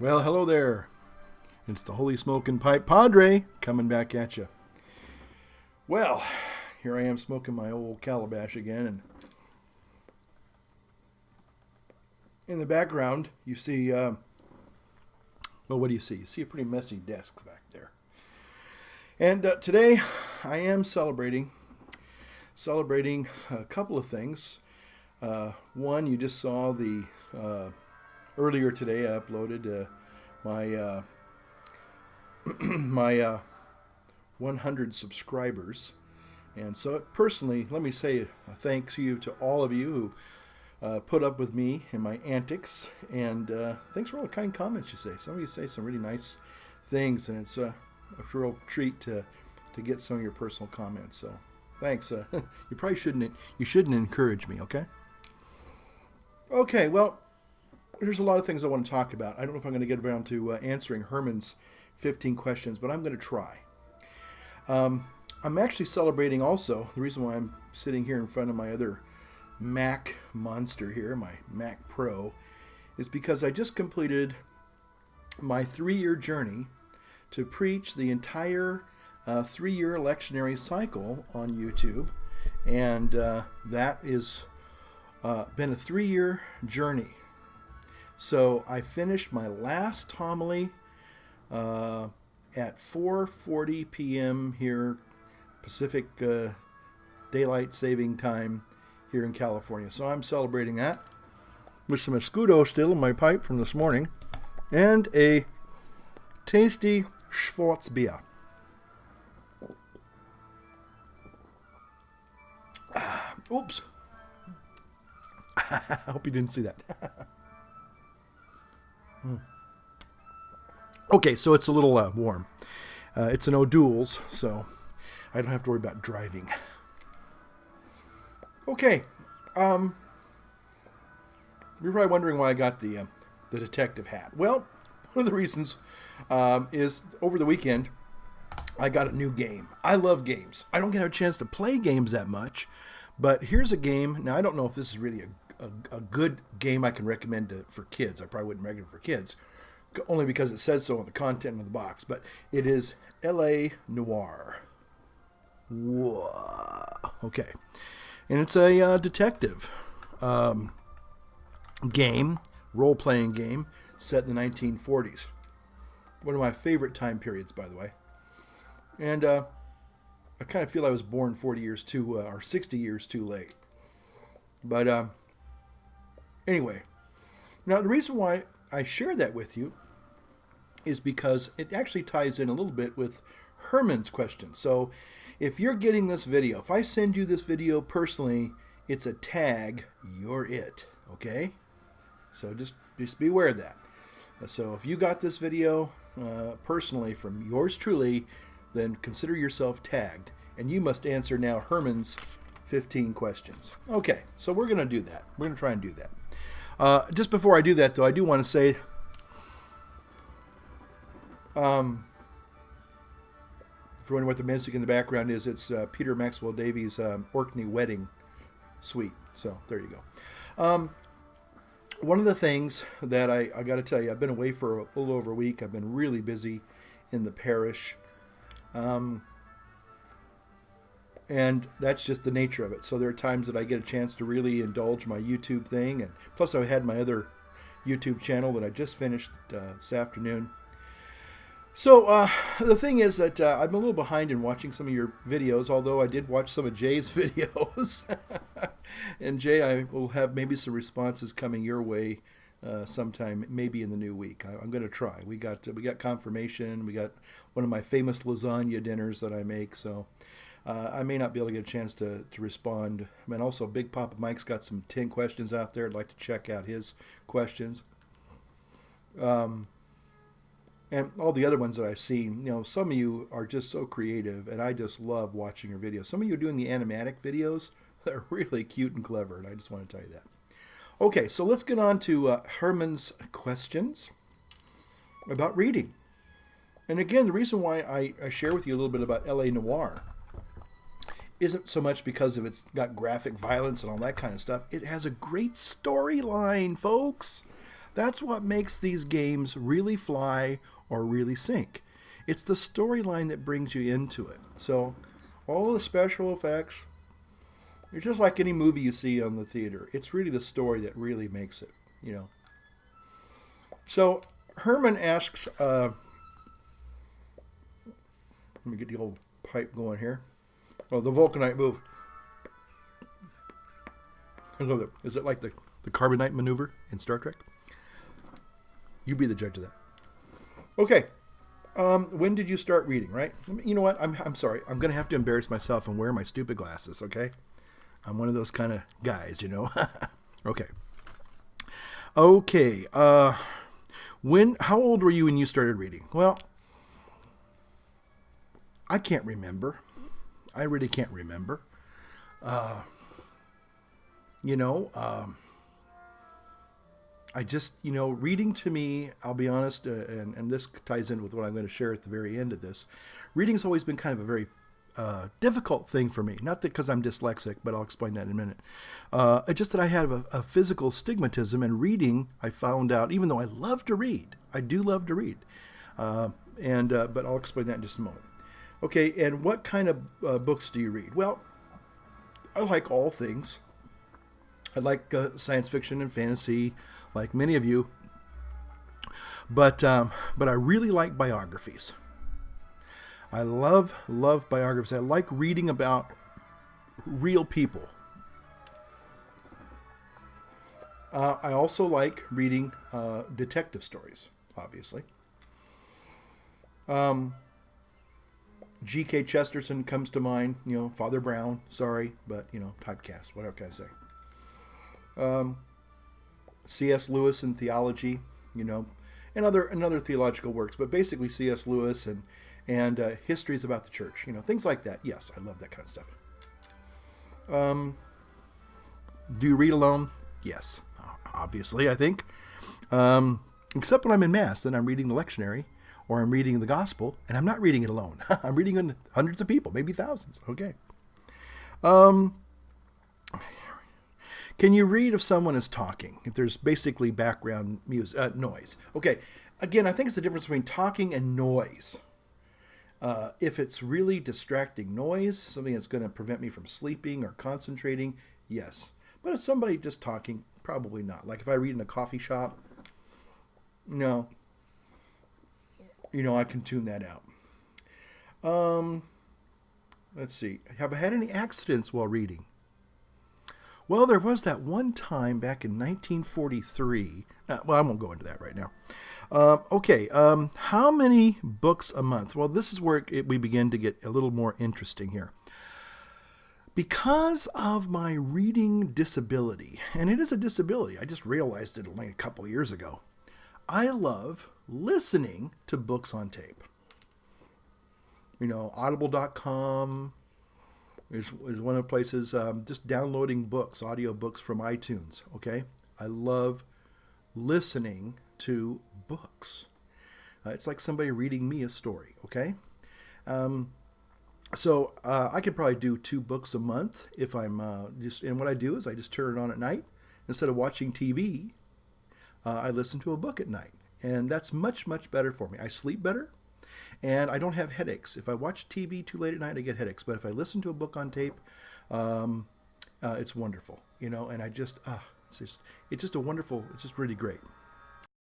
Well, hello there. It's the Holy Smokin' Pipe Padre coming back at you. Well, here I am smoking my old calabash again, and in the background you see, well, what do you see? You see a pretty messy desk back there. And today I am celebrating a couple of things. One, you just saw the earlier today I uploaded my my 100 subscribers, and so personally, let me say a thanks to you to all of you who put up with me and my antics, and thanks for all the kind comments you say. Some of you say some really nice things, and it's a real treat to get some of your personal comments. So thanks. You probably shouldn't encourage me, okay? Okay, well, there's a lot of things I want to talk about. I don't know if I'm going to get around to answering Herman's 15 questions, but I'm going to try. I'm actually celebrating also. The reason why I'm sitting here in front of my other Mac monster here, my Mac Pro, is because I just completed my 3-year journey to preach the entire 3-year lectionary cycle on YouTube. And that is been a 3-year journey. So I finished my last homily at 4:40 p.m. here, Pacific Daylight Saving Time here in California. So I'm celebrating that with some escudo still in my pipe from this morning and a tasty Schwarzbier. Oops. I hope you didn't see that. Okay, so it's a little warm. It's an O'Doul's, so I don't have to worry about driving. Okay, you're probably wondering why I got the detective hat. Well, one of the reasons is over the weekend I got a new game. I love games. I don't get a chance to play games that much, but here's a game. Now, I don't know if this is really a good game I can recommend for kids. I probably wouldn't recommend it for kids, only because it says so on the content of the box. But it is L.A. Noire. Whoa. Okay. And it's a detective game, role-playing game, set in the 1940s. One of my favorite time periods, by the way. And I kind of feel I was born 40 years too, or 60 years too late. But anyway, now the reason why I share that with you is because it actually ties in a little bit with Herman's question. So if you're getting this video, if I send you this video personally, it's a tag, you're it, okay? So just be aware of that. So if you got this video personally from yours truly, then consider yourself tagged, and you must answer now Herman's 15 questions. Okay, so we're going to do that. We're going to try and do that. Just before I do that, though, I do want to say, if you're wondering what the music in the background is, it's Peter Maxwell Davies' Orkney Wedding Suite. So there you go. One of the things that I got to tell you, I've been away for a little over a week. I've been really busy in the parish. And that's just the nature of it. So there are times that I get a chance to really indulge my YouTube thing. And plus I had my other YouTube channel that I just finished this afternoon. So the thing is that I'm a little behind in watching some of your videos, although I did watch some of Jay's videos. And Jay, I will have maybe some responses coming your way sometime, maybe in the new week. I'm going to try. We got confirmation. We got one of my famous lasagna dinners that I make, so I may not be able to get a chance to respond. And also, Big Papa Mike's got some 10 questions out there. I'd like to check out his questions. And all the other ones that I've seen, some of you are just so creative, and I just love watching your videos. Some of you are doing the animatic videos. They're really cute and clever, and I just want to tell you that. Okay, so let's get on to Herman's questions about reading. And again, the reason why I share with you a little bit about L.A. Noire isn't so much because of it's got graphic violence and all that kind of stuff. It has a great storyline, folks. That's what makes these games really fly or really sink. It's the storyline that brings you into it. So, all the special effects, it's just like any movie you see on the theater. It's really the story that really makes it. So, Herman asks, let me get the old pipe going here. Oh, the vulcanite move. Is it like the carbonite maneuver in Star Trek? You be the judge of that. Okay. When did you start reading, right? You know what? I'm sorry. I'm going to have to embarrass myself and wear my stupid glasses, okay? I'm one of those kind of guys. Okay. Okay. How old were you when you started reading? Well, I can't remember. I really can't remember. I just, reading to me, I'll be honest, and this ties in with what I'm going to share at the very end of this. Reading's always been kind of a very difficult thing for me. Not because I'm dyslexic, but I'll explain that in a minute. It's just that I have a physical stigmatism, and reading, I found out, even though I love to read, I do love to read. But I'll explain that in just a moment. Okay, and what kind of books do you read? Well, I like all things. I like science fiction and fantasy, like many of you. But I really like biographies. I love biographies. I like reading about real people. I also like reading detective stories, obviously. G.K. Chesterton comes to mind, Father Brown, sorry, but, typecast, whatever can I say. C.S. Lewis in theology, and other theological works, but basically C.S. Lewis and histories about the church, things like that. Yes, I love that kind of stuff. Do you read alone? Yes, obviously, I think. Except when I'm in Mass, then I'm reading the lectionary, or I'm reading the gospel, and I'm not reading it alone. I'm reading it hundreds of people, maybe thousands. Okay. Can you read if someone is talking? If there's basically background music, noise. Okay. Again, I think it's the difference between talking and noise. If it's really distracting noise, something that's going to prevent me from sleeping or concentrating, yes. But if somebody just talking, probably not. Like if I read in a coffee shop, no. I can tune that out. Let's see. Have I had any accidents while reading? Well, there was that one time back in 1943. Well, I won't go into that right now. Okay. How many books a month? Well, this is where we begin to get a little more interesting here. Because of my reading disability, and it is a disability, I just realized it only a couple years ago, I love listening to books on tape. Audible.com is one of the places, just downloading books, audio books from iTunes, okay? I love listening to books. It's like somebody reading me a story, okay? So I could probably do 2 books a month if I'm and what I do is I just turn it on at night. Instead of watching TV, I listen to a book at night. And that's much, much better for me. I sleep better, and I don't have headaches. If I watch TV too late at night, I get headaches. But if I listen to a book on tape, it's wonderful, and I just, it's just really great.